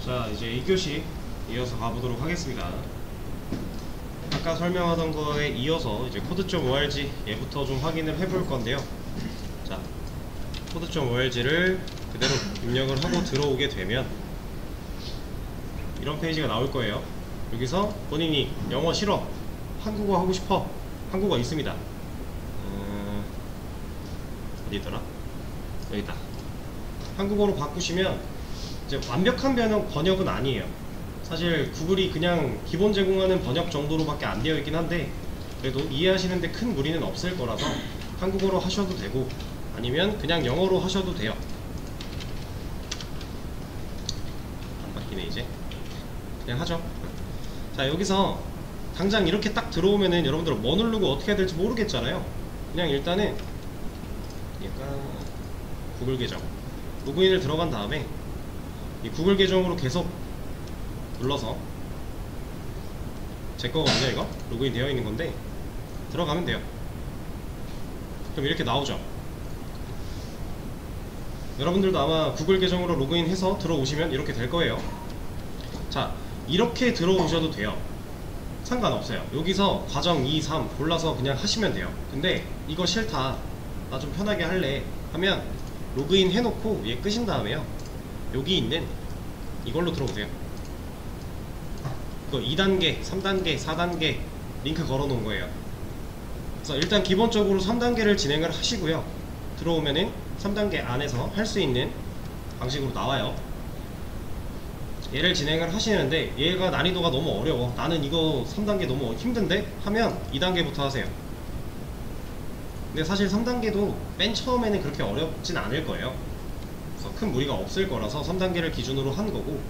자, 이제 2교시 이어서 가보도록 하겠습니다. 아까 설명하던 거에 이어서 이제 코드.org 얘부터 좀 확인을 해볼 건데요. 자, 코드.org를 그대로 입력을 하고 들어오게 되면 이런 페이지가 나올 거예요. 여기서 본인이 영어 싫어, 한국어 하고 싶어, 한국어 있습니다. 어디 있더라? 여기 있다. 한국어로 바꾸시면 이제 완벽한 번역은 아니에요. 사실 구글이 그냥 기본 제공하는 번역 정도로밖에 안 되어 있긴 한데, 그래도 이해하시는데 큰 무리는 없을 거라서 한국어로 하셔도 되고 아니면 그냥 영어로 하셔도 돼요. 안 바뀌네. 이제 그냥 하죠. 자, 여기서 당장 이렇게 딱 들어오면은 여러분들 뭐 누르고 어떻게 해야 될지 모르겠잖아요. 그냥 일단은 약간 구글 계정 로그인을 들어간 다음에 이 구글 계정으로 계속 눌러서, 제 거거든요. 이거 로그인 되어 있는 건데 들어가면 돼요. 그럼 이렇게 나오죠. 여러분들도 아마 구글 계정으로 로그인해서 들어오시면 이렇게 될 거예요. 자, 이렇게 들어오셔도 돼요. 상관없어요. 여기서 과정 2, 3 골라서 그냥 하시면 돼요. 근데 이거 싫다, 나 좀 편하게 할래 하면 로그인 해놓고 얘 끄신 다음에요, 여기 있는 이걸로 들어오세요. 이거 2단계, 3단계, 4단계 링크 걸어 놓은 거예요. 그래서 일단 기본적으로 3단계를 진행을 하시고요. 들어오면은 3단계 안에서 할 수 있는 방식으로 나와요. 얘를 진행을 하시는데 얘가 난이도가 너무 어려워, 나는 이거 3단계 너무 힘든데 하면 2단계부터 하세요. 근데 사실 3단계도 맨 처음에는 그렇게 어렵진 않을 거예요. 그래서 큰 무리가 없을 거라서 3단계를 기준으로 한 거고,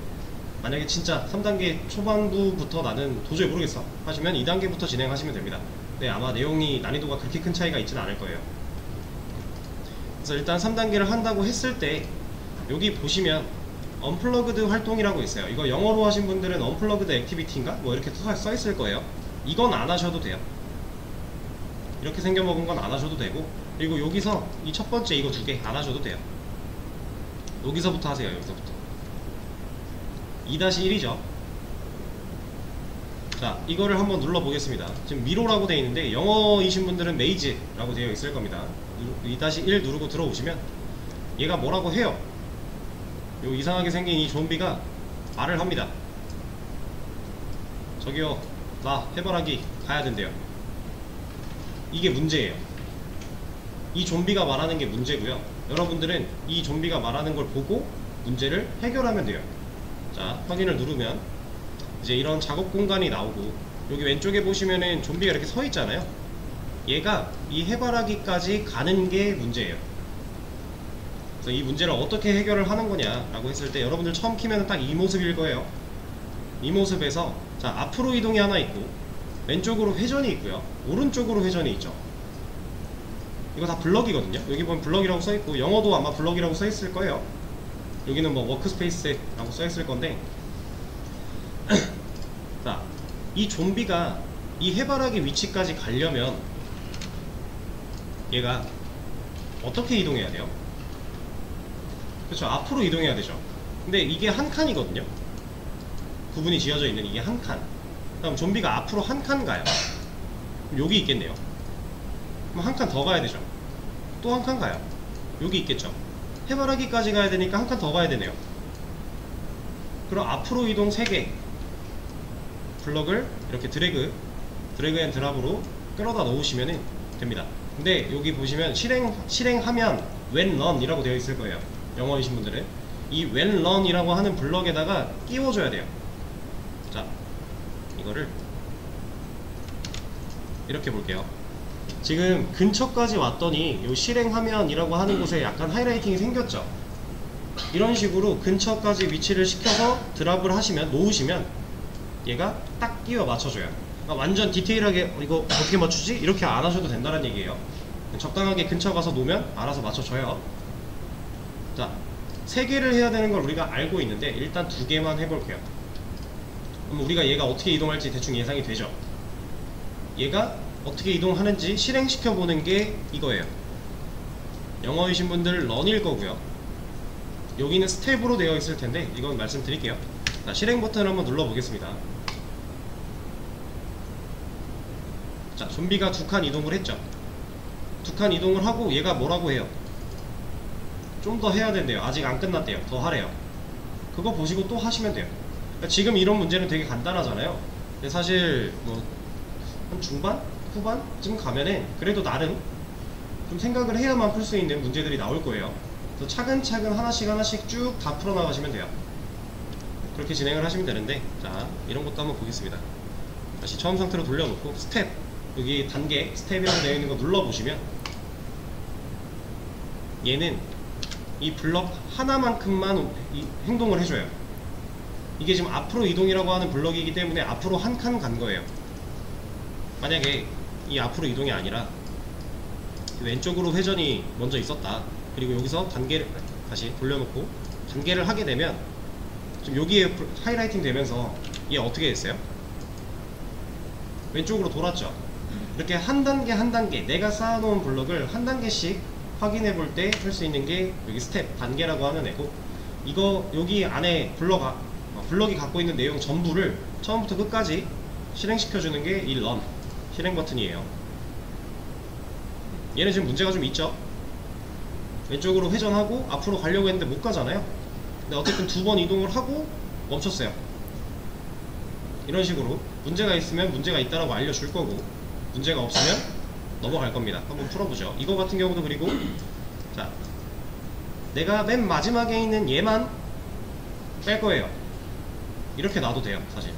만약에 진짜 3단계 초반부부터 나는 도저히 모르겠어 하시면 2단계부터 진행하시면 됩니다. 근데 아마 내용이 난이도가 그렇게 큰 차이가 있지는 않을 거예요. 그래서 일단 3단계를 한다고 했을 때 여기 보시면 언플러그드 활동이라고 있어요. 이거 영어로 하신 분들은 언플러그드 액티비티인가? 뭐 이렇게 써 있을 거예요. 이건 안 하셔도 돼요. 이렇게 생겨먹은 건 안 하셔도 되고, 그리고 여기서 이 첫 번째 이거 두 개 안 하셔도 돼요. 여기서부터 하세요. 여기서부터 2-1이죠 자, 이거를 한번 눌러 보겠습니다. 지금 미로라고 되어 있는데 영어이신 분들은 메이즈라고 되어 있을 겁니다. 2-1 누르고 들어오시면 얘가 뭐라고 해요. 요 이상하게 생긴 이 좀비가 말을 합니다. 저기요, 나 해바라기 가야 된대요. 이게 문제예요. 이 좀비가 말하는 게 문제고요. 여러분들은 이 좀비가 말하는 걸 보고 문제를 해결하면 돼요. 자, 확인을 누르면 이제 이런 작업 공간이 나오고, 여기 왼쪽에 보시면은 좀비가 이렇게 서 있잖아요. 얘가 이 해바라기까지 가는 게 문제예요. 그래서 이 문제를 어떻게 해결을 하는 거냐 라고 했을 때, 여러분들 처음 키면은 딱 이 모습일 거예요. 이 모습에서 자, 앞으로 이동이 하나 있고, 왼쪽으로 회전이 있고요, 오른쪽으로 회전이 있죠. 이거 다 블럭이거든요. 여기 보면 블럭이라고 써있고, 영어도 아마 블럭이라고 써있을 거예요. 여기는 뭐 워크스페이스 라고 써있을 건데 자, 이 좀비가 이 해바라기 위치까지 가려면 얘가 어떻게 이동해야 돼요? 그렇죠, 앞으로 이동해야 되죠. 근데 이게 한 칸이거든요. 구분이 지어져 있는 이게 한 칸. 그럼 좀비가 앞으로 한 칸 가요. 그럼 여기 있겠네요. 그럼 한 칸 더 가야 되죠. 또 한 칸 가요. 여기 있겠죠. 해바라기까지 가야 되니까 한 칸 더 가야 되네요. 그럼 앞으로 이동 3개 블럭을 이렇게 드래그 앤 드랍으로 끌어다 놓으시면 됩니다. 근데 여기 보시면 실행하면 when run 이라고 되어 있을 거예요. 영어이신 분들은 이 when run 이라고 하는 블럭에다가 끼워줘야 돼요. 자, 이거를 이렇게 볼게요. 지금 근처까지 왔더니 요 실행화면 이라고 하는 곳에 약간 하이라이팅이 생겼죠. 이런 식으로 근처까지 위치를 시켜서 드랍을 하시면, 놓으시면 얘가 딱 끼워 맞춰줘요. 그러니까 완전 디테일하게 이거 어떻게 맞추지? 이렇게 안 하셔도 된다는 얘기예요. 적당하게 근처 가서 놓으면 알아서 맞춰줘요. 자, 3개를 해야 되는 걸 우리가 알고 있는데 일단 2개만 해볼게요. 그럼 우리가 얘가 어떻게 이동할지 대충 예상이 되죠. 얘가 어떻게 이동하는지 실행시켜 보는 게 이거예요. 영어이신 분들 런일 거고요. 여기는 스텝으로 되어 있을 텐데 이건 말씀드릴게요. 자, 실행 버튼을 한번 눌러 보겠습니다. 자, 좀비가 2칸 이동을 했죠. 2칸 이동을 하고 얘가 뭐라고 해요? 좀 더 해야 된대요. 아직 안 끝났대요. 더 하래요. 그거 보시고 또 하시면 돼요. 그러니까 지금 이런 문제는 되게 간단하잖아요. 근데 사실 뭐 한 중반? 후반쯤 가면은 그래도 나름 좀 생각을 해야만 풀 수 있는 문제들이 나올 거예요. 그래서 차근차근 하나씩 쭉 다 풀어나가시면 돼요. 그렇게 진행을 하시면 되는데, 자, 이런 것도 한번 보겠습니다. 다시 처음 상태로 돌려놓고 스텝, 여기 단계 스텝이라고 되어 있는 거 눌러보시면 얘는 이 블럭 하나만큼만 행동을 해줘요. 이게 지금 앞으로 이동이라고 하는 블럭이기 때문에 앞으로 한 칸 간 거예요. 만약에 이 앞으로 이동이 아니라 왼쪽으로 회전이 먼저 있었다. 그리고 여기서 단계를 다시 돌려놓고 단계를 하게 되면 지금 여기에 하이라이팅 되면서 얘 어떻게 됐어요? 왼쪽으로 돌았죠. 이렇게 한 단계 한 단계 내가 쌓아놓은 블럭을 한 단계씩 확인해 볼 때 할 수 있는 게 여기 스텝 단계라고 하는 애고, 이거 여기 안에 블럭이 갖고 있는 내용 전부를 처음부터 끝까지 실행시켜주는 게 이 런 실행 버튼이에요. 얘는 지금 문제가 좀 있죠. 왼쪽으로 회전하고 앞으로 가려고 했는데 못 가잖아요. 근데 어쨌든 2번 이동을 하고 멈췄어요. 이런 식으로 문제가 있으면 문제가 있다라고 알려줄 거고, 문제가 없으면 넘어갈 겁니다. 한번 풀어보죠. 이거 같은 경우도 그리고 자, 내가 맨 마지막에 있는 얘만 뺄 거예요. 이렇게 놔도 돼요. 사실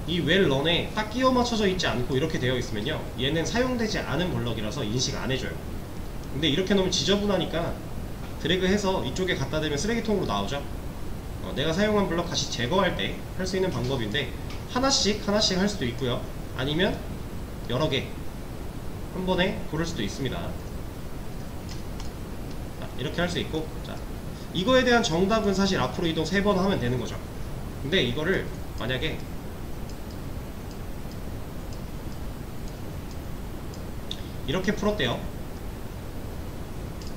이 웰 런에 딱 끼워 맞춰져 있지 않고 이렇게 되어 있으면요, 얘는 사용되지 않은 블럭이라서 인식 안 해줘요. 근데 이렇게 놓으면 지저분하니까 드래그해서 이쪽에 갖다 대면 쓰레기통으로 나오죠. 내가 사용한 블럭 다시 제거할 때 할 수 있는 방법인데, 하나씩 할 수도 있고요, 아니면 여러 개 한 번에 고를 수도 있습니다. 자, 이렇게 할 수 있고, 자, 이거에 대한 정답은 사실 앞으로 이동 3번 하면 되는 거죠. 근데 이거를 만약에 이렇게 풀었대요.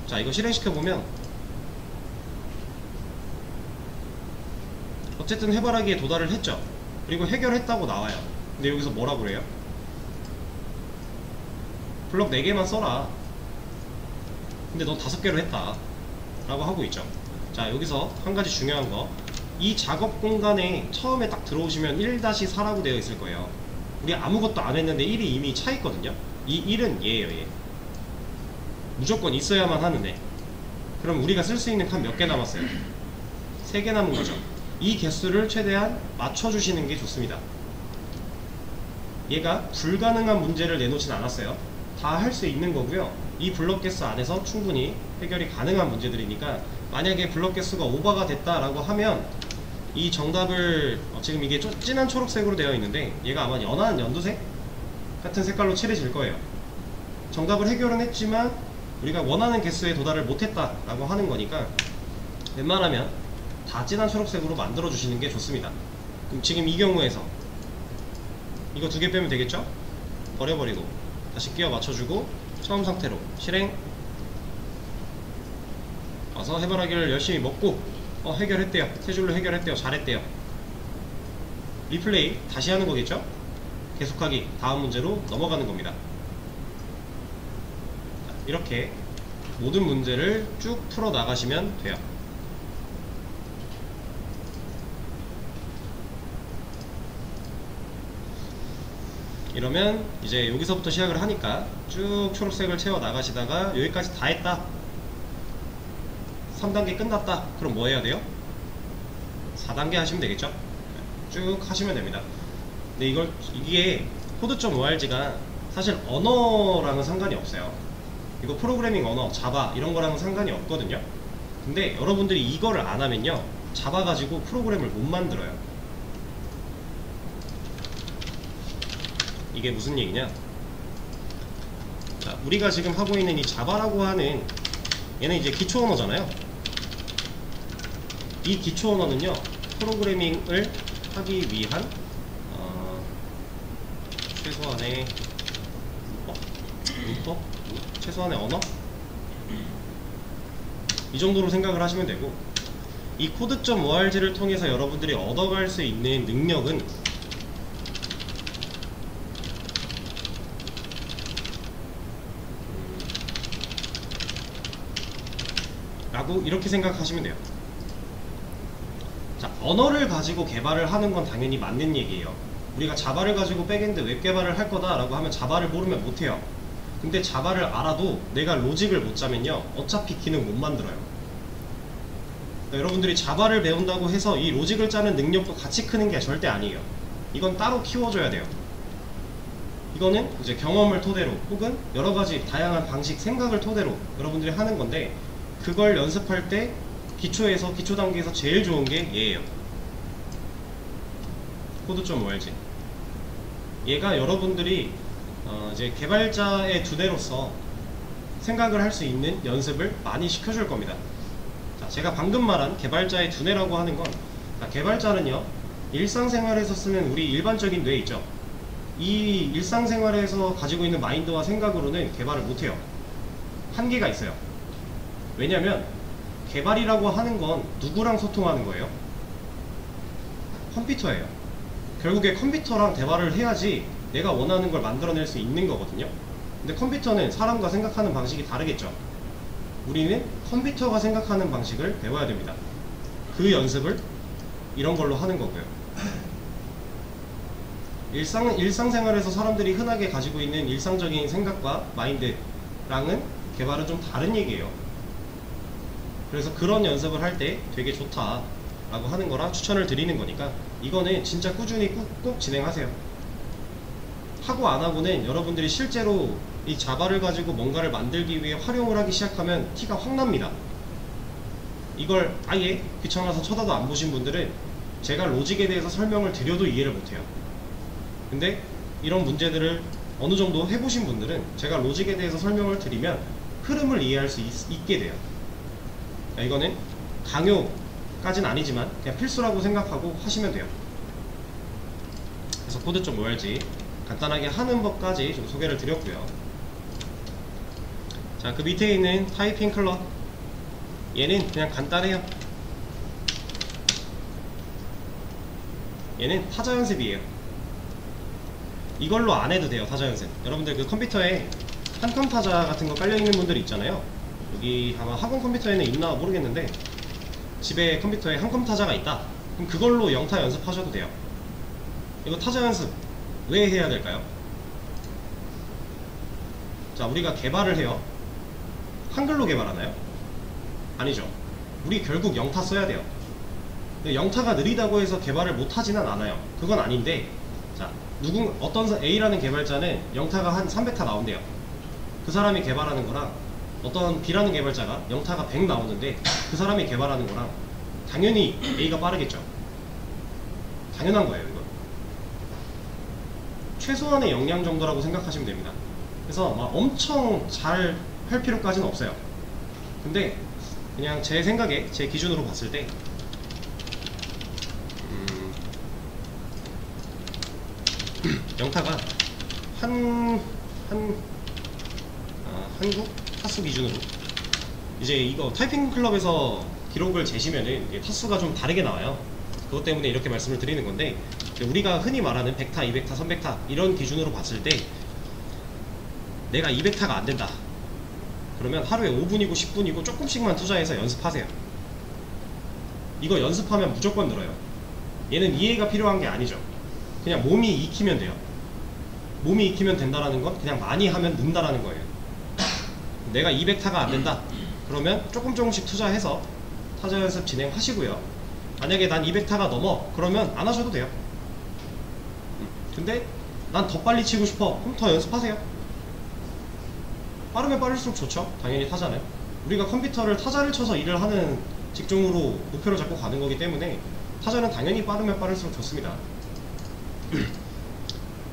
자, 이거 실행시켜보면 어쨌든 해바라기에 도달을 했죠. 그리고 해결했다고 나와요. 근데 여기서 뭐라고 그래요? 블럭 4개만 써라. 근데 너 5개로 했다 라고 하고 있죠. 자, 여기서 한 가지 중요한 거, 이 작업 공간에 처음에 딱 들어오시면 1-4라고 되어 있을 거예요. 우리 아무것도 안 했는데 1이 이미 차 있거든요. 이 1은 얘예요. 얘 무조건 있어야만 하는데, 그럼 우리가 쓸 수 있는 칸 몇 개 남았어요? 3개 남은 거죠. 이 개수를 최대한 맞춰주시는 게 좋습니다. 얘가 불가능한 문제를 내놓진 않았어요. 다 할 수 있는 거고요. 이 블럭 개수 안에서 충분히 해결이 가능한 문제들이니까, 만약에 블럭 개수가 오버가 됐다라고 하면 이 정답을 지금 이게 진한 초록색으로 되어 있는데 얘가 아마 연한 연두색 같은 색깔로 칠해질 거예요. 정답을 해결은 했지만 우리가 원하는 개수에 도달을 못했다 라고 하는 거니까 웬만하면 다 진한 초록색으로 만들어 주시는 게 좋습니다. 그럼 지금 이 경우에서 이거 2개 빼면 되겠죠? 버려버리고 다시 끼워 맞춰주고 처음 상태로 실행. 와서 해바라기를 열심히 먹고 해결했대요. 3줄로 해결했대요. 잘했대요. 리플레이 다시 하는 거겠죠? 계속하기, 다음 문제로 넘어가는 겁니다. 이렇게 모든 문제를 쭉 풀어 나가시면 돼요. 이러면 이제 여기서부터 시작을 하니까 쭉 초록색을 채워 나가시다가 여기까지 다 했다, 3단계 끝났다, 그럼 뭐 해야 돼요? 4단계 하시면 되겠죠? 쭉 하시면 됩니다. 근데 이게 code.org가 사실 언어랑은 상관이 없어요. 이거 프로그래밍 언어, 자바 이런 거랑은 상관이 없거든요. 근데 여러분들이 이거를 안 하면요, 자바 가지고 프로그램을 못 만들어요. 이게 무슨 얘기냐? 자, 우리가 지금 하고 있는 이 자바라고 하는 얘는 이제 기초 언어잖아요. 이 기초 언어는요, 프로그래밍을 하기 위한 최소한의 문법? 최소한의 언어? 이 정도로 생각을 하시면 되고, 이 code.org를 통해서 여러분들이 얻어갈 수 있는 능력은 라고 이렇게 생각하시면 돼요. 자, 언어를 가지고 개발을 하는 건 당연히 맞는 얘기예요. 우리가 자바를 가지고 백엔드 웹 개발을 할 거다 라고 하면 자바를 모르면 못해요. 근데 자바를 알아도 내가 로직을 못 짜면요, 어차피 키는 못 만들어요. 그러니까 여러분들이 자바를 배운다고 해서 이 로직을 짜는 능력도 같이 크는 게 절대 아니에요. 이건 따로 키워줘야 돼요. 이거는 이제 경험을 토대로 혹은 여러가지 다양한 방식, 생각을 토대로 여러분들이 하는 건데, 그걸 연습할 때 기초에서, 기초 단계에서 제일 좋은 게 얘예요. code.org. 얘가 여러분들이 이제 개발자의 두뇌로서 생각을 할 수 있는 연습을 많이 시켜줄 겁니다. 자, 제가 방금 말한 개발자의 두뇌라고 하는 건, 자, 개발자는요, 일상생활에서 쓰는 우리 일반적인 뇌 있죠. 이 일상생활에서 가지고 있는 마인드와 생각으로는 개발을 못해요. 한계가 있어요. 왜냐면 개발이라고 하는 건 누구랑 소통하는 거예요? 컴퓨터예요. 결국에 컴퓨터랑 대화를 해야지 내가 원하는 걸 만들어낼 수 있는 거거든요. 근데 컴퓨터는 사람과 생각하는 방식이 다르겠죠. 우리는 컴퓨터가 생각하는 방식을 배워야 됩니다. 그 연습을 이런 걸로 하는 거고요. 일상생활에서 사람들이 흔하게 가지고 있는 일상적인 생각과 마인드랑은 개발은 좀 다른 얘기예요. 그래서 그런 연습을 할 때 되게 좋다 라고 하는 거라 추천을 드리는 거니까, 이거는 진짜 꾸준히 꼭 진행하세요. 하고 안 하고는 여러분들이 실제로 이 자바를 가지고 뭔가를 만들기 위해 활용을 하기 시작하면 티가 확 납니다. 이걸 아예 귀찮아서 쳐다도 안 보신 분들은 제가 로직에 대해서 설명을 드려도 이해를 못해요. 근데 이런 문제들을 어느 정도 해보신 분들은 제가 로직에 대해서 설명을 드리면 흐름을 이해할 수 있게 돼요. 이거는 강요까지는 아니지만 그냥 필수라고 생각하고 하시면 돼요. 그래서 code.org 간단하게 하는 법까지 좀 소개를 드렸고요. 자, 그 밑에 있는 타이핑 클럽, 얘는 그냥 간단해요. 얘는 타자 연습이에요. 이걸로 안 해도 돼요. 타자 연습. 여러분들 그 컴퓨터에 한컴 타자 같은 거 깔려 있는 분들 있잖아요. 여기 아마 학원 컴퓨터에는 있나 모르겠는데, 집에 컴퓨터에 한컴 타자가 있다, 그럼 그걸로 영타 연습하셔도 돼요. 이거 타자 연습 왜 해야 될까요? 자, 우리가 개발을 해요. 한글로 개발하나요? 아니죠. 우리 결국 영타 써야 돼요. 근데 영타가 느리다고 해서 개발을 못하지는 않아요. 그건 아닌데, 자, 어떤 A라는 개발자는 영타가 한 300타 나온대요. 그 사람이 개발하는 거랑 어떤 B라는 개발자가 영타가 100 나오는데, 그 사람이 개발하는 거랑 당연히 A가 빠르겠죠. 당연한 거예요. 이건 최소한의 역량 정도라고 생각하시면 됩니다. 그래서 막 엄청 잘 할 필요까지는 없어요. 근데 그냥 제 생각에, 제 기준으로 봤을 때 영타가 한국 타수 기준으로, 이제 이거 타이핑 클럽에서 기록을 재시면은 타수가 좀 다르게 나와요. 그것 때문에 이렇게 말씀을 드리는 건데, 우리가 흔히 말하는 100타, 200타, 300타 이런 기준으로 봤을 때 내가 200타가 안 된다 그러면 하루에 5분이고 10분이고 조금씩만 투자해서 연습하세요. 이거 연습하면 무조건 늘어요. 얘는 이해가 필요한 게 아니죠. 그냥 몸이 익히면 돼요. 몸이 익히면 된다라는 건 그냥 많이 하면 는다라는 거예요. 내가 200타가 안 된다 그러면 조금씩 투자해서 타자 연습 진행하시고요. 만약에 난 200타가 넘어 그러면 안 하셔도 돼요. 근데 난 더 빨리 치고 싶어 그럼 더 연습하세요. 빠르면 빠를수록 좋죠. 당연히 타자는, 우리가 컴퓨터를 타자를 쳐서 일을 하는 직종으로 목표를 잡고 가는 거기 때문에 타자는 당연히 빠르면 빠를수록 좋습니다.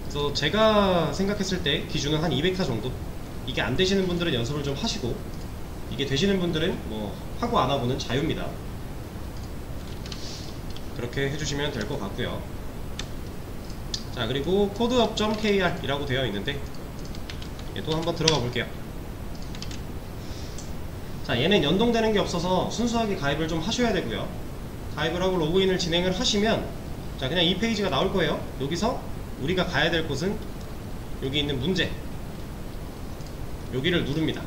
그래서 제가 생각했을 때 기준은 한 200타 정도. 이게 안 되시는 분들은 연습을 좀 하시고, 이게 되시는 분들은 뭐 하고 안 하고는 자유입니다. 그렇게 해주시면 될 것 같고요. 자, 그리고 codeup.kr 이라고 되어 있는데, 또 한번 들어가 볼게요. 자, 얘는 연동되는 게 없어서 순수하게 가입을 좀 하셔야 되고요. 가입을 하고 로그인을 진행을 하시면 자 그냥 이 페이지가 나올 거예요. 여기서 우리가 가야 될 곳은 여기 있는 문제, 여기를 누릅니다.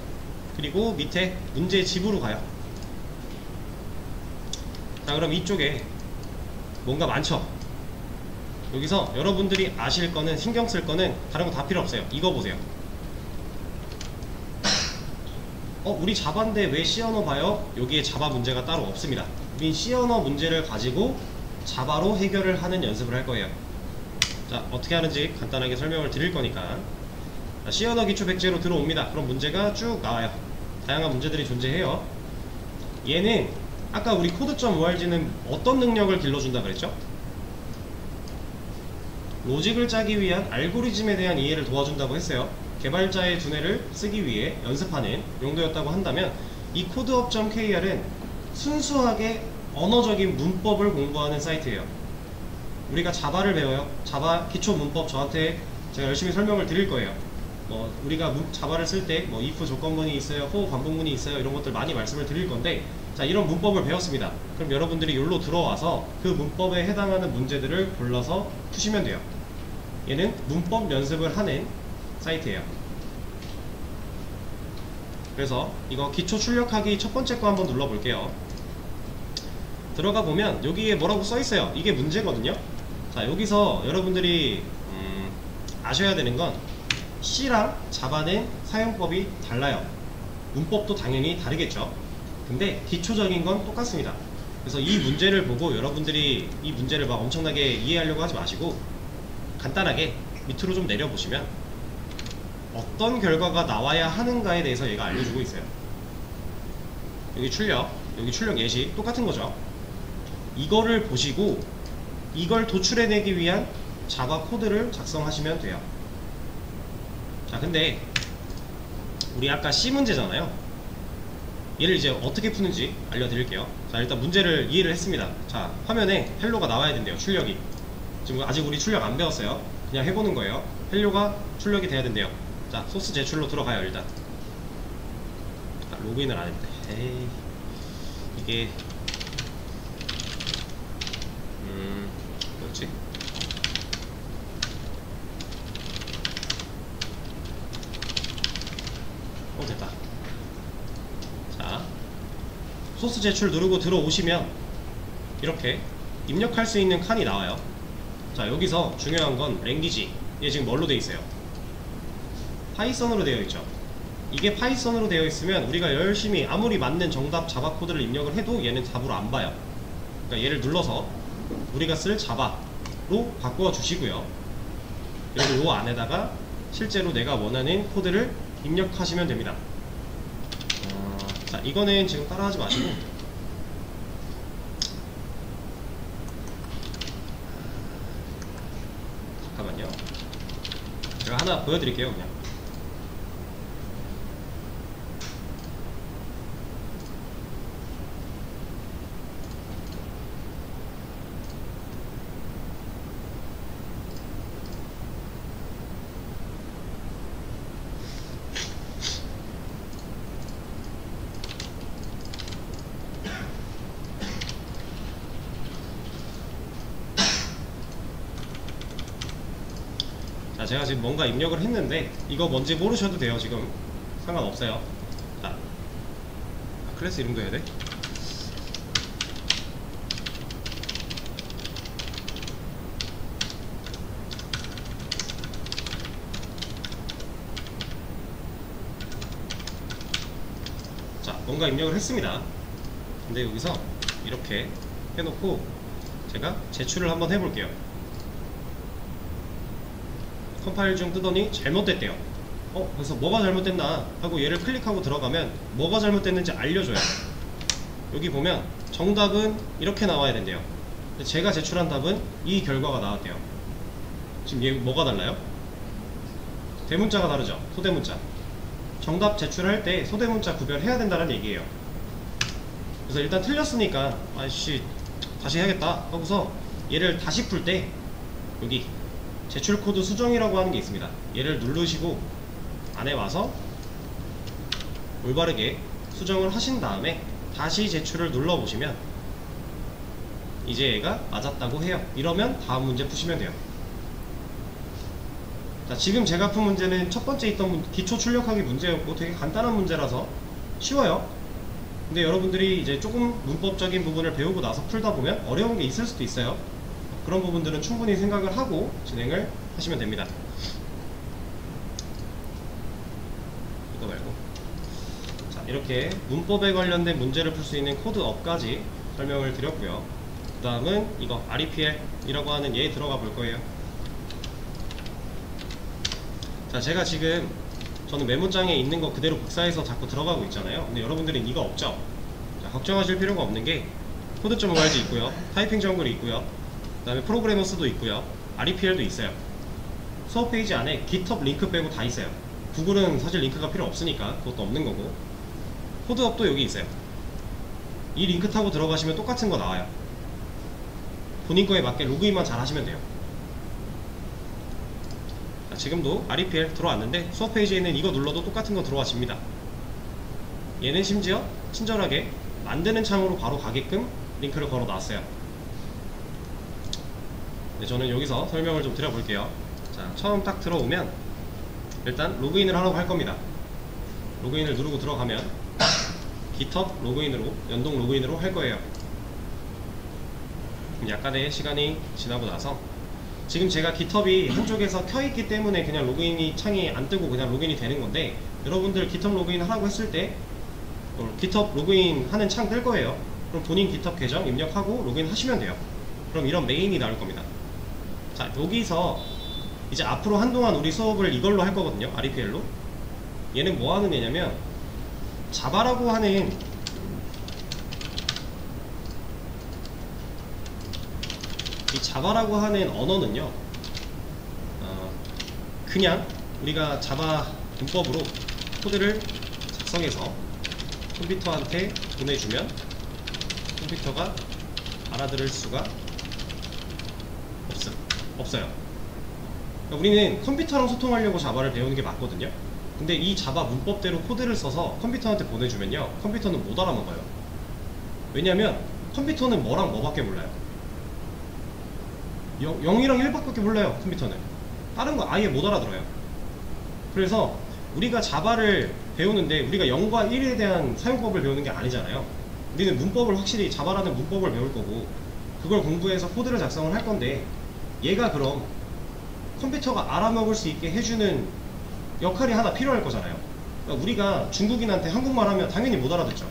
그리고 밑에 문제 집으로 가요. 자 그럼 이쪽에 뭔가 많죠. 여기서 여러분들이 아실 거는, 신경 쓸 거는 다른 거 다 필요 없어요. 이거 보세요. 우리 자바인데 왜 C 언어 봐요? 여기에 자바 문제가 따로 없습니다. 우린 C 언어 문제를 가지고 자바로 해결을 하는 연습을 할 거예요. 자 어떻게 하는지 간단하게 설명을 드릴 거니까. C 언어 기초 백제로 들어옵니다. 그럼 문제가 쭉 나와요. 다양한 문제들이 존재해요. 얘는 아까 우리 code.org는 어떤 능력을 길러준다 그랬죠? 로직을 짜기 위한 알고리즘에 대한 이해를 도와준다고 했어요. 개발자의 두뇌를 쓰기 위해 연습하는 용도였다고 한다면 이 codeup.kr은 순수하게 언어적인 문법을 공부하는 사이트예요. 우리가 자바를 배워요. 자바 기초 문법 저한테 제가 열심히 설명을 드릴 거예요. 우리가 자바를 쓸 때 if 조건문이 있어요, for 반복문이 있어요, 이런 것들 많이 말씀을 드릴 건데, 자 이런 문법을 배웠습니다. 그럼 여러분들이 여기로 들어와서 그 문법에 해당하는 문제들을 골라서 푸시면 돼요. 얘는 문법 연습을 하는 사이트예요. 그래서 이거 기초 출력하기 첫 번째 거 한번 눌러 볼게요. 들어가 보면 여기에 뭐라고 써 있어요. 이게 문제거든요. 자 여기서 여러분들이 아셔야 되는 건 C랑 자바는 사용법이 달라요. 문법도 당연히 다르겠죠. 근데 기초적인 건 똑같습니다. 그래서 이 문제를 보고 여러분들이 이 문제를 막 엄청나게 이해하려고 하지 마시고 간단하게 밑으로 좀 내려보시면 어떤 결과가 나와야 하는가에 대해서 얘가 알려주고 있어요. 여기 출력, 여기 출력 예시 똑같은 거죠. 이거를 보시고 이걸 도출해내기 위한 자바 코드를 작성하시면 돼요. 자 근데 우리 아까 C 문제잖아요. 얘를 이제 어떻게 푸는지 알려드릴게요. 자 일단 문제를 이해를 했습니다. 자 화면에 헬로가 나와야 된대요. 출력이 지금 아직 우리 출력 안 배웠어요. 그냥 해보는 거예요. 헬로가 출력이 돼야 된대요. 자 소스 제출로 들어가요. 일단 로그인을 안 했대. 에이 이게 뭐였지? 됐다. 자 소스 제출 누르고 들어오시면 이렇게 입력할 수 있는 칸이 나와요. 자 여기서 중요한 건 랭귀지, 얘 지금 뭘로 되어 있어요? 파이썬으로 되어 있죠. 이게 파이썬으로 되어 있으면 우리가 열심히 아무리 맞는 정답 자바 코드를 입력을 해도 얘는 답으로 안 봐요. 그러니까 얘를 눌러서 우리가 쓸 자바로 바꾸어 주시고요. 그리고 요 안에다가 실제로 내가 원하는 코드를 입력하시면 됩니다. 자 이거는 지금 따라하지 마시고 잠깐만요. 제가 하나 보여드릴게요. 그냥 자 제가 지금 뭔가 입력을 했는데 이거 뭔지 모르셔도 돼요. 지금 상관없어요. 자 클래스 이름도 해야 돼? 자 뭔가 입력을 했습니다. 근데 여기서 이렇게 해놓고 제가 제출을 한번 해볼게요. 컴파일 중 뜨더니 잘못됐대요. 그래서 뭐가 잘못됐나 하고 얘를 클릭하고 들어가면 뭐가 잘못됐는지 알려줘요. 여기 보면 정답은 이렇게 나와야 된대요. 근데 제가 제출한 답은 이 결과가 나왔대요. 지금 얘 뭐가 달라요? 대문자가 다르죠. 소대문자. 정답 제출할 때 소대문자 구별해야 된다는 얘기예요. 그래서 일단 틀렸으니까 아이씨 다시 해야겠다 하고서 얘를 다시 풀 때 여기 제출 코드 수정이라고 하는 게 있습니다. 얘를 누르시고 안에 와서 올바르게 수정을 하신 다음에 다시 제출을 눌러 보시면 이제 얘가 맞았다고 해요. 이러면 다음 문제 푸시면 돼요. 자, 지금 제가 푼 문제는 첫 번째 있던 기초 출력하기 문제였고 되게 간단한 문제라서 쉬워요. 근데 여러분들이 이제 조금 문법적인 부분을 배우고 나서 풀다 보면 어려운 게 있을 수도 있어요. 그런 부분들은 충분히 생각을 하고 진행을 하시면 됩니다. 이거 말고. 자, 이렇게 문법에 관련된 문제를 풀 수 있는 코드업까지 설명을 드렸고요. 그 다음은 이거 REPL이라고 하는 얘에 들어가 볼 거예요. 자, 제가 지금 저는 메모장에 있는 거 그대로 복사해서 자꾸 들어가고 있잖아요. 근데 여러분들은 이거 없죠? 자, 걱정하실 필요가 없는 게 코드.org 있고요, 타이핑 정글이 있고요, 그 다음에 프로그래머스도 있고요, REPL도 있어요. 수업 페이지 안에 GitHub 링크 빼고 다 있어요. 구글은 사실 링크가 필요 없으니까 그것도 없는 거고, 코드업도 여기 있어요. 이 링크 타고 들어가시면 똑같은 거 나와요. 본인 거에 맞게 로그인만 잘 하시면 돼요. 자, 지금도 REPL 들어왔는데 수업 페이지에 있는 이거 눌러도 똑같은 거 들어와집니다. 얘는 심지어 친절하게 만드는 창으로 바로 가게끔 링크를 걸어 놨어요. 네, 저는 여기서 설명을 좀 드려볼게요. 자, 처음 딱 들어오면 일단 로그인을 하라고 할 겁니다. 로그인을 누르고 들어가면 GitHub 로그인으로, 연동 로그인으로 할 거예요. 약간의 시간이 지나고 나서 지금 제가 GitHub이 한쪽에서 켜있기 때문에 그냥 로그인이 창이 안 뜨고 그냥 로그인이 되는 건데, 여러분들 GitHub 로그인 하라고 했을 때 GitHub 로그인 하는 창 뜰 거예요. 그럼 본인 GitHub 계정 입력하고 로그인 하시면 돼요. 그럼 이런 메인이 나올 겁니다. 자, 여기서 이제 앞으로 한동안 우리 수업을 이걸로 할 거거든요. REPL로. 얘는 뭐 하는 애냐면 자바라고 하는 이 자바라고 하는 언어는요, 그냥 우리가 자바 문법으로 코드를 작성해서 컴퓨터한테 보내주면 컴퓨터가 알아들을 수가 없어요. 그러니까 우리는 컴퓨터랑 소통하려고 자바를 배우는 게 맞거든요. 근데 이 자바 문법대로 코드를 써서 컴퓨터한테 보내주면요, 컴퓨터는 못 알아먹어요. 왜냐면 컴퓨터는 뭐랑 뭐밖에 몰라요. 0이랑 1밖에 몰라요. 컴퓨터는 다른 거 아예 못 알아들어요. 그래서 우리가 자바를 배우는데 우리가 0과 1에 대한 사용법을 배우는 게 아니잖아요. 우리는 문법을 확실히 자바라는 문법을 배울 거고 그걸 공부해서 코드를 작성을 할 건데, 얘가 그럼 컴퓨터가 알아먹을 수 있게 해주는 역할이 하나 필요할 거잖아요. 그러니까 우리가 중국인한테 한국말 하면 당연히 못 알아듣죠.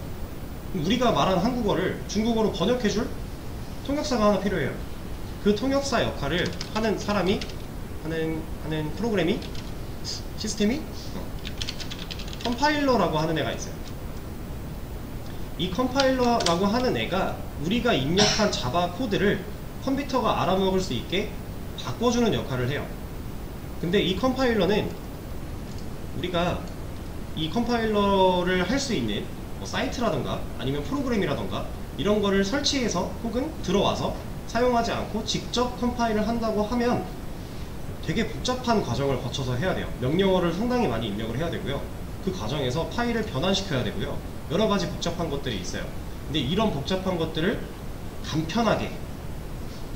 우리가 말한 한국어를 중국어로 번역해줄 통역사가 하나 필요해요. 그 통역사 역할을 하는 사람이 하는 프로그램이 시스템이 컴파일러라고 하는 애가 있어요. 이 컴파일러라고 하는 애가 우리가 입력한 자바 코드를 컴퓨터가 알아먹을 수 있게 바꿔주는 역할을 해요. 근데 이 컴파일러는 우리가 이 컴파일러를 할 수 있는 뭐 사이트라던가 아니면 프로그램이라던가 이런 거를 설치해서 혹은 들어와서 사용하지 않고 직접 컴파일을 한다고 하면 되게 복잡한 과정을 거쳐서 해야 돼요. 명령어를 상당히 많이 입력을 해야 되고요. 그 과정에서 파일을 변환시켜야 되고요. 여러 가지 복잡한 것들이 있어요. 근데 이런 복잡한 것들을 간편하게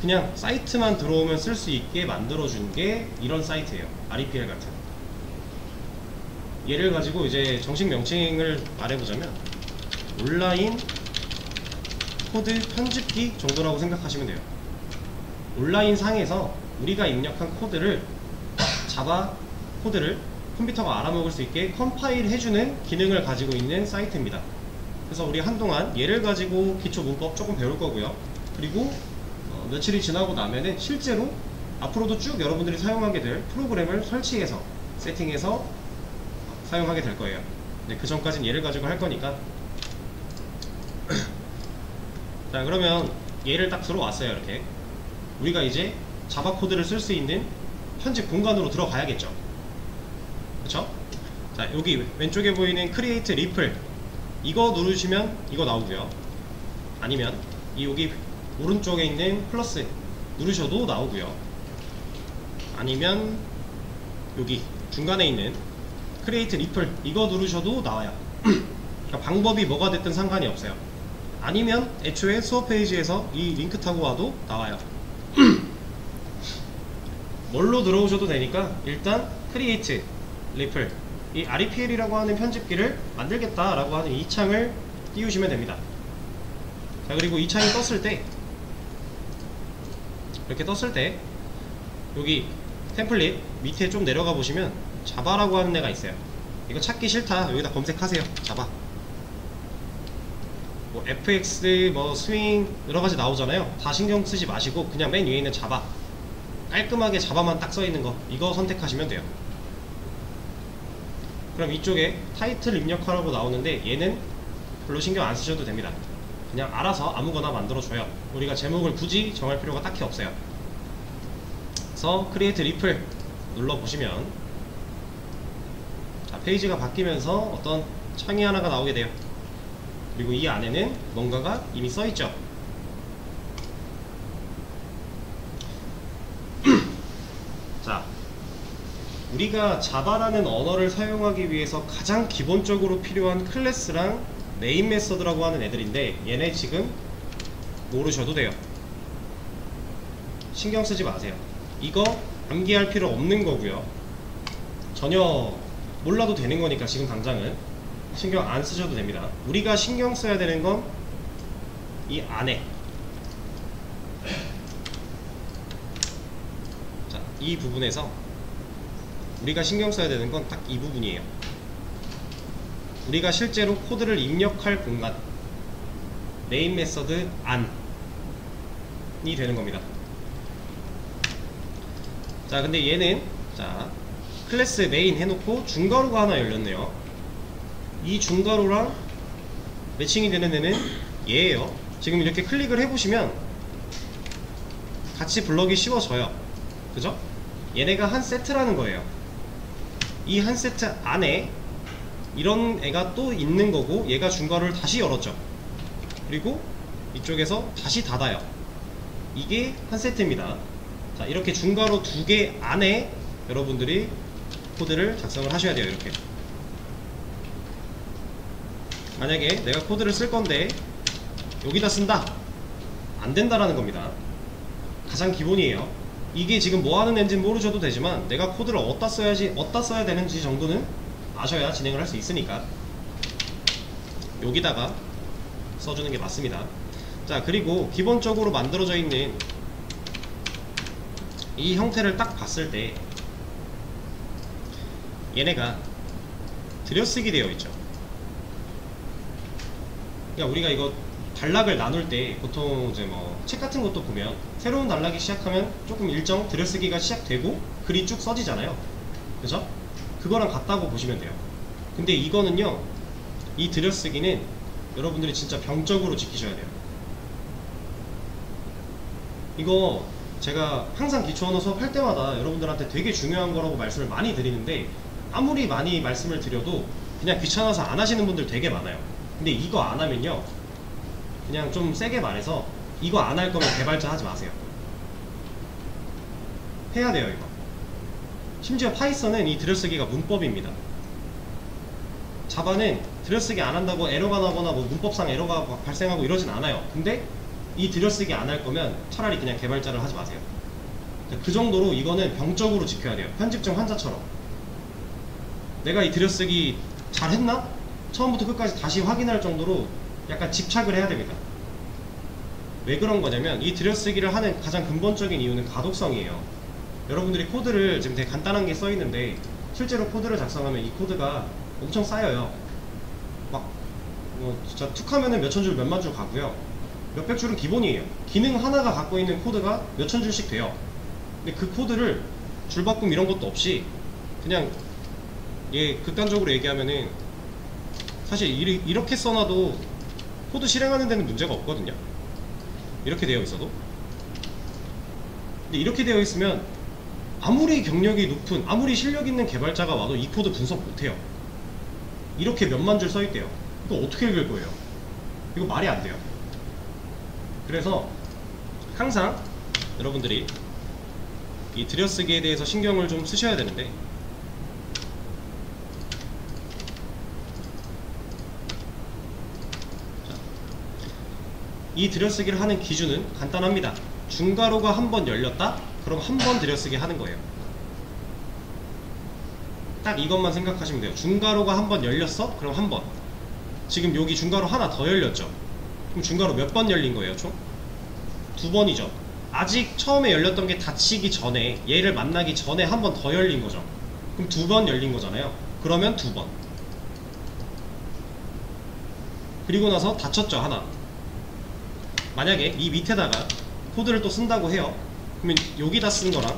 그냥 사이트만 들어오면 쓸 수 있게 만들어준 게 이런 사이트예요. REPL 같은. 얘를 가지고 이제 정식 명칭을 말해보자면 온라인 코드 편집기 정도라고 생각하시면 돼요. 온라인 상에서 우리가 입력한 코드를, 자바 코드를 컴퓨터가 알아먹을 수 있게 컴파일 해주는 기능을 가지고 있는 사이트입니다. 그래서 우리 한동안 얘를 가지고 기초 문법 조금 배울 거고요. 그리고 며칠이 지나고 나면은 실제로 앞으로도 쭉 여러분들이 사용하게 될 프로그램을 설치해서 세팅해서 사용하게 될 거예요. 근데 그 전까지는 얘를 가지고 할 거니까. 자, 그러면 얘를 딱 들어왔어요. 이렇게 우리가 이제 자바 코드를 쓸 수 있는 편집 공간으로 들어가야겠죠. 그쵸? 자, 여기 왼쪽에 보이는 크리에이트 리플 이거 누르시면 이거 나오고요. 아니면 이 여기 오른쪽에 있는 플러스 누르셔도 나오고요. 아니면 여기 중간에 있는 크리에이트 리플 이거 누르셔도 나와요. 그러니까 방법이 뭐가 됐든 상관이 없어요. 아니면 애초에 수업 페이지에서 이 링크 타고 와도 나와요. 뭘로 들어오셔도 되니까 일단 create ripple, 이 REPL이라고 하는 편집기를 만들겠다라고 하는 이 창을 띄우시면 됩니다. 자, 그리고 이 창이 떴을 때, 이렇게 떴을 때 여기 템플릿 밑에 좀 내려가 보시면 자바라고 하는 애가 있어요. 이거 찾기 싫다 여기다 검색하세요. 자바. 뭐 fx 뭐 스윙 여러가지 나오잖아요. 다 신경 쓰지 마시고 그냥 맨 위에 있는 자바, 깔끔하게 자바만 딱 써있는 거, 이거 선택하시면 돼요. 그럼 이쪽에 타이틀 입력하라고 나오는데 얘는 별로 신경 안 쓰셔도 됩니다. 그냥 알아서 아무거나 만들어줘요. 우리가 제목을 굳이 정할 필요가 딱히 없어요. 그래서 크리에이트 리플 눌러보시면 자, 페이지가 바뀌면서 어떤 창이 하나가 나오게 돼요. 그리고 이 안에는 뭔가가 이미 써있죠. 자, 우리가 자바라는 언어를 사용하기 위해서 가장 기본적으로 필요한 클래스랑 메인 메서드라고 하는 애들인데 얘네 지금 모르셔도 돼요. 신경 쓰지 마세요. 이거 암기할 필요 없는 거고요. 전혀 몰라도 되는 거니까 지금 당장은 신경 안 쓰셔도 됩니다. 우리가 신경 써야 되는 건 이 안에, 자, 이 부분에서 우리가 신경 써야 되는 건 딱 이 부분이에요. 우리가 실제로 코드를 입력할 공간, 메인 메서드 안이 되는 겁니다. 자, 근데 얘는 자 클래스 메인 해놓고 중괄호가 하나 열렸네요. 이 중괄호랑 매칭이 되는 애는 얘예요. 지금 이렇게 클릭을 해보시면 같이 블럭이 씌워져요. 그죠? 얘네가 한 세트라는 거예요. 이 한 세트 안에 이런 애가 또 있는 거고, 얘가 중괄호를 다시 열었죠. 그리고 이쪽에서 다시 닫아요. 이게 한 세트입니다. 자, 이렇게 중괄호 두 개 안에 여러분들이 코드를 작성을 하셔야 돼요. 이렇게 만약에 내가 코드를 쓸 건데 여기다 쓴다, 안 된다라는 겁니다. 가장 기본이에요. 이게 지금 뭐 하는 애인지는 모르셔도 되지만 내가 코드를 어디다 써야 되는지 정도는 아셔야 진행을 할 수 있으니까 여기다가 써주는 게 맞습니다. 자, 그리고 기본적으로 만들어져 있는 이 형태를 딱 봤을 때 얘네가 들여쓰기 되어 있죠. 그러니까 우리가 이거 단락을 나눌 때 보통 이제 뭐 책 같은 것도 보면 새로운 단락이 시작하면 조금 일정 들여쓰기가 시작되고 글이 쭉 써지잖아요. 그죠? 그거랑 같다고 보시면 돼요. 근데 이거는요, 이 들여쓰기는 여러분들이 진짜 병적으로 지키셔야 돼요. 이거 제가 항상 기초 언어 수업 할 때마다 여러분들한테 되게 중요한 거라고 말씀을 많이 드리는데 아무리 많이 말씀을 드려도 그냥 귀찮아서 안 하시는 분들 되게 많아요. 근데 이거 안 하면요, 그냥 좀 세게 말해서 이거 안 할 거면 개발자 하지 마세요. 해야 돼요. 이거 심지어 파이썬은 이 들여쓰기가 문법입니다. 자바는 들여쓰기 안 한다고 에러가 나거나 뭐 문법상 에러가 발생하고 이러진 않아요. 근데 이 들여쓰기 안 할 거면 차라리 그냥 개발자를 하지 마세요. 그 정도로 이거는 병적으로 지켜야 돼요. 편집증 환자처럼. 내가 이 들여쓰기 잘했나? 처음부터 끝까지 다시 확인할 정도로 약간 집착을 해야 됩니다. 왜 그런 거냐면 이 들여쓰기를 하는 가장 근본적인 이유는 가독성이에요. 여러분들이 코드를 지금 되게 간단한 게 써있는데 실제로 코드를 작성하면 이 코드가 엄청 쌓여요. 막 진짜 툭 하면은 몇천 줄 몇만 줄 가고요, 몇백 줄은 기본이에요. 기능 하나가 갖고 있는 코드가 몇천 줄씩 돼요. 근데 그 코드를 줄바꿈 이런 것도 없이 그냥 극단적으로 얘기하면은 사실 이렇게 써놔도 코드 실행하는 데는 문제가 없거든요. 이렇게 되어 있어도. 근데 이렇게 되어 있으면 아무리 경력이 높은, 아무리 실력 있는 개발자가 와도 이 코드 분석 못해요. 이렇게 몇만 줄 써있대요. 이거 어떻게 읽을 거예요? 이거 말이 안 돼요. 그래서 항상 여러분들이 이 들여쓰기에 대해서 신경을 좀 쓰셔야 되는데, 이 들여쓰기를 하는 기준은 간단합니다. 중괄호가 한 번 열렸다? 그럼 한 번 들여쓰기 하는 거예요. 딱 이것만 생각하시면 돼요. 중괄호가 한 번 열렸어? 그럼 한 번. 지금 여기 중괄호 하나 더 열렸죠? 그럼 중괄호 몇 번 열린 거예요, 총? 두 번이죠. 아직 처음에 열렸던 게 닫히기 전에, 얘를 만나기 전에 한 번 더 열린 거죠. 그럼 두 번 열린 거잖아요. 그러면 두 번. 그리고 나서 닫혔죠, 하나. 만약에 이 밑에다가 코드를 또 쓴다고 해요. 그러면 여기다 쓴 거랑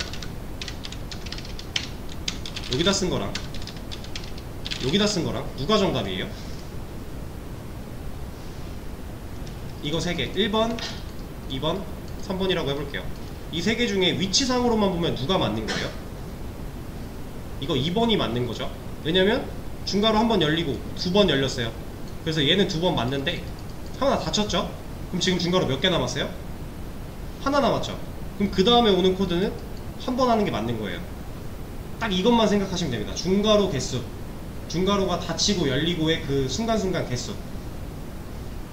여기다 쓴 거랑 여기다 쓴 거랑 누가 정답이에요? 이거 3개 1번, 2번, 3번이라고 해볼게요. 이 3개 중에 위치상으로만 보면 누가 맞는 거예요? 이거 2번이 맞는 거죠. 왜냐면 중괄호 한 번 열리고 두 번 열렸어요. 그래서 얘는 두 번 맞는데 하나 닫혔죠? 그럼 지금 중괄호 몇 개 남았어요? 하나 남았죠. 그럼 그 다음에 오는 코드는 한 번 하는 게 맞는 거예요. 딱 이것만 생각하시면 됩니다. 중괄호 개수, 중괄호가 닫히고 열리고의 그 순간순간 개수,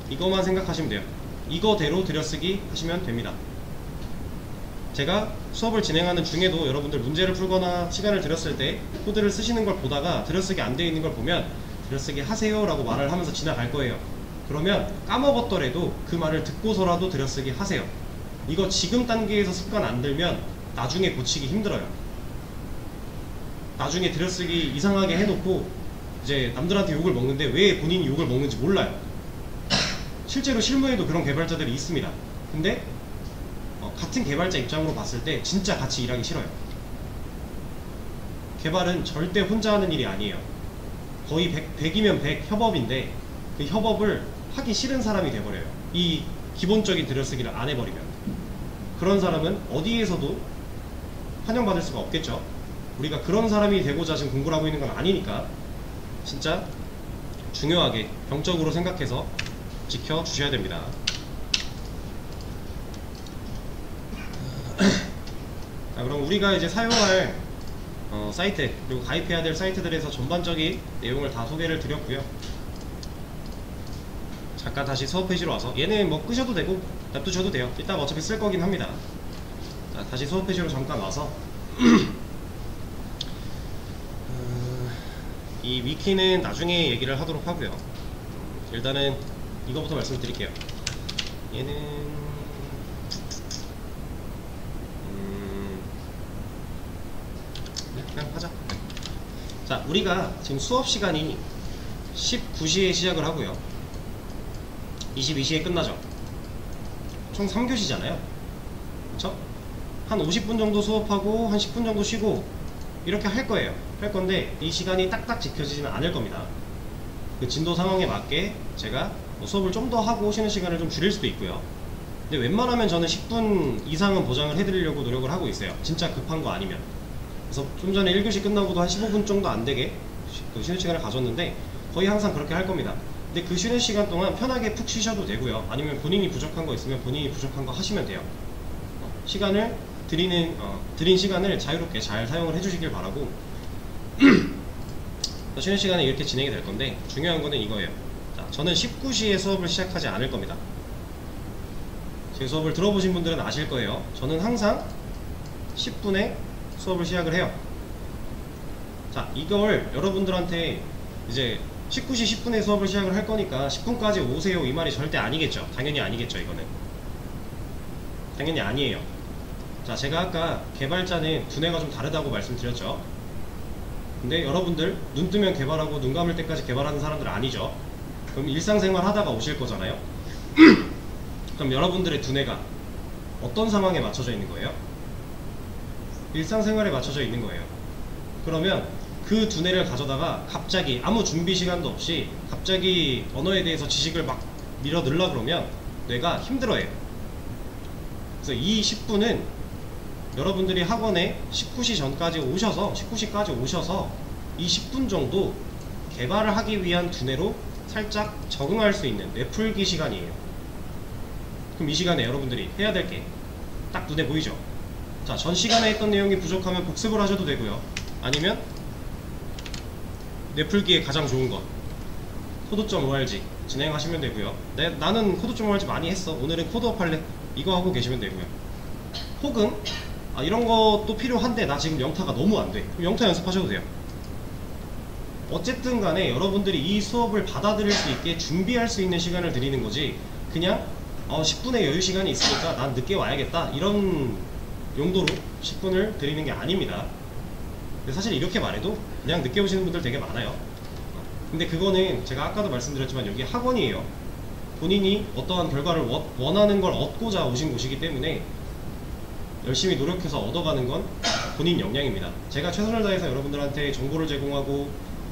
이것만 생각하시면 돼요. 이거대로 들여쓰기 하시면 됩니다. 제가 수업을 진행하는 중에도 여러분들 문제를 풀거나 시간을 들였을 때 코드를 쓰시는 걸 보다가 들여쓰기 안 되어 있는 걸 보면 들여쓰기 하세요 라고 말을 하면서 지나갈 거예요. 그러면 까먹었더라도 그 말을 듣고서라도 들여쓰기 하세요. 이거 지금 단계에서 습관 안 들면 나중에 고치기 힘들어요. 나중에 들여쓰기 이상하게 해놓고 이제 남들한테 욕을 먹는데 왜 본인이 욕을 먹는지 몰라요. 실제로 실무에도 그런 개발자들이 있습니다. 근데 같은 개발자 입장으로 봤을 때 진짜 같이 일하기 싫어요. 개발은 절대 혼자 하는 일이 아니에요. 거의 100이면 100 협업인데 그 협업을 하기 싫은 사람이 돼버려요. 이 기본적인 들여쓰기를 안 해버리면. 그런 사람은 어디에서도 환영받을 수가 없겠죠. 우리가 그런 사람이 되고자 지금 공부를 하고 있는 건 아니니까 진짜 중요하게 병적으로 생각해서 지켜주셔야 됩니다. 자, 그럼 우리가 이제 사용할 사이트 그리고 가입해야 될 사이트들에서 전반적인 내용을 다 소개를 드렸고요. 잠깐 다시 수업 페이지로 와서 얘는 뭐 끄셔도 되고 냅두셔도 돼요. 이따 어차피 쓸 거긴 합니다. 자, 다시 수업 페이지로 잠깐 와서 이 위키는 나중에 얘기를 하도록 하고요. 일단은 이거부터 말씀드릴게요. 얘는 그냥 하자. 자, 우리가 지금 수업 시간이 19시에 시작을 하고요 22시에 끝나죠. 총 3교시잖아요 그쵸? 한 50분 정도 수업하고 한 10분 정도 쉬고 이렇게 할 거예요. 할 건데 이 시간이 딱딱 지켜지지는 않을 겁니다. 그 진도 상황에 맞게 제가 수업을 좀 더 하고 쉬는 시간을 좀 줄일 수도 있고요. 근데 웬만하면 저는 10분 이상은 보장을 해드리려고 노력을 하고 있어요. 진짜 급한 거 아니면. 그래서 좀 전에 1교시 끝나고도 한 15분 정도 안 되게 쉬는 시간을 가졌는데 거의 항상 그렇게 할 겁니다. 근데 그 쉬는 시간 동안 편하게 푹 쉬셔도 되고요. 아니면 본인이 부족한 거 있으면 본인이 부족한 거 하시면 돼요. 시간을 드린 시간을 자유롭게 잘 사용을 해주시길 바라고 쉬는 시간에 이렇게 진행이 될 건데 중요한 거는 이거예요. 자, 저는 19시에 수업을 시작하지 않을 겁니다. 제 수업을 들어보신 분들은 아실 거예요. 저는 항상 10분에 수업을 시작을 해요. 자, 이걸 여러분들한테 이제 19시 10분에 수업을 시작을 할 거니까 10분까지 오세요 이 말이 절대 아니겠죠. 당연히 아니겠죠. 이거는 당연히 아니에요. 자, 제가 아까 개발자는 두뇌가 좀 다르다고 말씀드렸죠. 근데 여러분들 눈 뜨면 개발하고 눈 감을 때까지 개발하는 사람들 아니죠. 그럼 일상생활 하다가 오실 거잖아요. 그럼 여러분들의 두뇌가 어떤 상황에 맞춰져 있는 거예요? 일상생활에 맞춰져 있는 거예요. 그러면 그 두뇌를 가져다가 갑자기 아무 준비 시간도 없이 갑자기 언어에 대해서 지식을 막 밀어 넣으려 그러면 뇌가 힘들어해요. 그래서 이 10분은 여러분들이 학원에 19시 전까지 오셔서 19시까지 오셔서 이 10분 정도 개발을 하기 위한 두뇌로 살짝 적응할 수 있는 뇌풀기 시간이에요. 그럼 이 시간에 여러분들이 해야 될 게 딱 눈에 보이죠? 자, 전 시간에 했던 내용이 부족하면 복습을 하셔도 되고요. 아니면 뇌풀기에 가장 좋은 것 코드.org 진행하시면 되고요. 나는 코드 좀 할지 많이 했어, 오늘은 코드업 할래, 이거 하고 계시면 되고요. 혹은 이런 것도 필요한데 나 지금 영타가 너무 안돼, 그럼 영타 연습하셔도 돼요. 어쨌든 간에 여러분들이 이 수업을 받아들일 수 있게 준비할 수 있는 시간을 드리는 거지, 그냥 10분의 여유 시간이 있으니까 난 늦게 와야겠다 이런 용도로 10분을 드리는 게 아닙니다. 근데 사실 이렇게 말해도 그냥 늦게 오시는 분들 되게 많아요. 근데 그거는 제가 아까도 말씀드렸지만 여기 학원이에요. 본인이 어떠한 결과를 원하는 걸 얻고자 오신 곳이기 때문에 열심히 노력해서 얻어가는 건 본인 역량입니다. 제가 최선을 다해서 여러분들한테 정보를 제공하고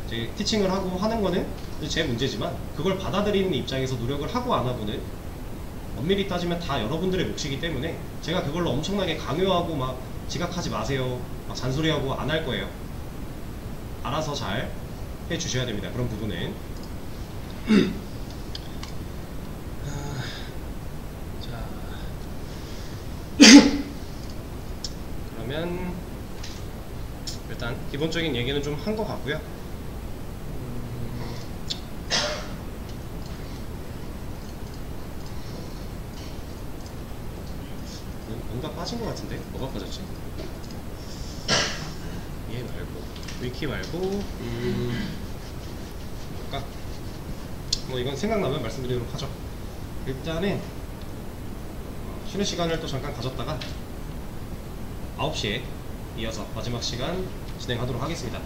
이제 티칭을 하고 하는 거는 제 문제지만, 그걸 받아들이는 입장에서 노력을 하고 안 하고는 엄밀히 따지면 다 여러분들의 몫이기 때문에 제가 그걸로 엄청나게 강요하고 막 지각하지 마세요 막 잔소리하고 안 할 거예요. 알아서 잘 해주셔야 됩니다, 그런 부분은. 자, 그러면 일단 기본적인 얘기는 좀 한 것 같고요. 뭔가 빠진 것 같은데? 뭐가 빠졌지? 얘 말고, 위키 말고, 뭘까? 뭐 이건 생각나면 말씀드리도록 하죠. 일단은 쉬는 시간을 또 잠깐 가졌다가 9시에 이어서 마지막 시간 진행하도록 하겠습니다.